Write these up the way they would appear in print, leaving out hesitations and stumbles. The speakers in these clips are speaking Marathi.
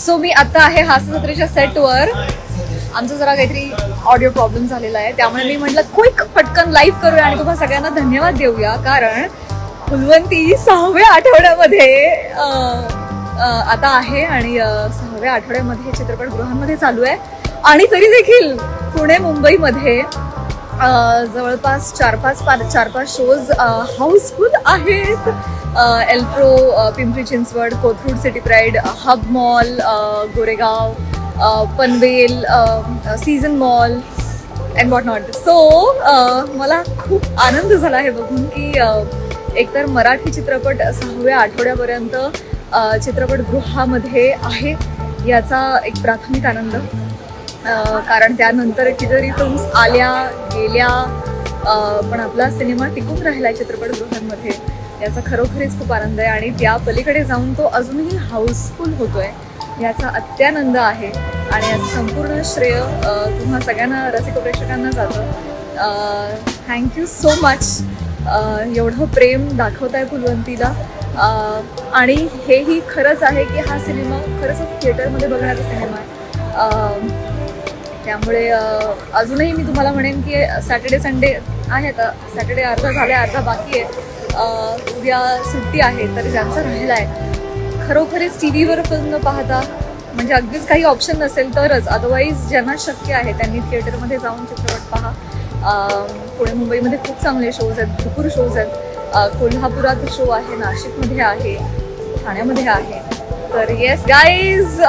सो मी आता आहे हास्यजत्रेच्या सेटवर. आमचा जरा काहीतरी ऑडिओ प्रॉब्लेम झालेला आहे, त्यामुळे मी म्हटलं क्विक पटकन लाईव्ह करूया आणि तुम्हाला सगळ्यांना धन्यवाद देऊया. कारण फुलवंती 6व्या आठवड्यामध्ये आता आहे आणि 6व्या आठवड्यामध्ये चित्रपटगृहांमध्ये चालू आहे. आणि तरी देखील पुणे मुंबईमध्ये जवळपास 4-5 शोज हाऊसफुल आहेत. Elpro, Pimpri Chinchwad, Kothrud, City Pride, Hub Mall, Goregaon, Panvel, Season Mall and what not. So मला खूप आनंद झाला आहे बघून की एकतर मराठी चित्रपट 6व्या आठवड्यापर्यंत चित्रपटगृहामध्ये आहे याचा एक प्राथमिक आनंद. कारण त्यानंतर कितीतरी फिल्म्स आल्या गेल्या, पण आपला सिनेमा टिकून राहिला चित्रपटगृहांमध्ये याचा खरोखरीच खूप आनंद आहे. आणि त्या पलीकडे जाऊन तो अजूनही हाऊसफुल होतोय याचा अत्यानंद आहे. आणि याचं संपूर्ण श्रेय तुम्हा सगळ्यांना रसिक प्रेक्षकांना जातं. Thank you so much. एवढं प्रेम दाखवताय फुलवंतीला. आणि हेही खरंच आहे की हा सिनेमा खरंच थिएटरमध्ये बघण्याचा सिनेमा आहे. त्यामुळे अजूनही मी तुम्हाला म्हणेन की सॅटर्डे संडे आहे. आता सॅटर्डे अर्धा झाला आहे, अर्धा बाकी आहे. उद्या सुट्टी आहे, तर ज्यांचं राहिलं आहे खरोखरीच टी व्हीवर फिल्म न पाहता, म्हणजे अगदीच काही ऑप्शन नसेल तरच, अदरवाईज ज्यांना शक्य आहे त्यांनी थिएटरमध्ये जाऊन चित्रपट पहा. पुणे मुंबईमध्ये खूप चांगले शोज आहेत, भरपूर शोज आहेत. कोल्हापुरात शो आहे, नाशिकमध्ये आहे, ठाण्यामध्ये आहे. तर येस गाईज,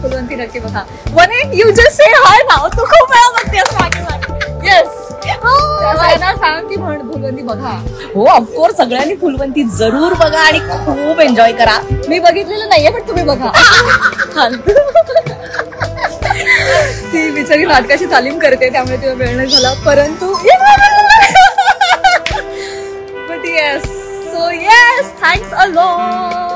फुलवंती नक्की बघा. वने यू जस्ट से हाय नाव. तू खूप वेळा बघतेस मागे मागे. येस, सगळ्यांना सांग की फुलवंती बघा. हो ऑफकोर्स, सगळ्यांनी फुलवंती जरूर बघा आणि खूप एन्जॉय करा. मी बघितलेलं नाहीये पण तुम्ही बघा. ती बिचारी नाटकाची तालीम करते त्यामुळे तिला वेळ नाही झाला, परंतु but yes, so yes, thanks a lot.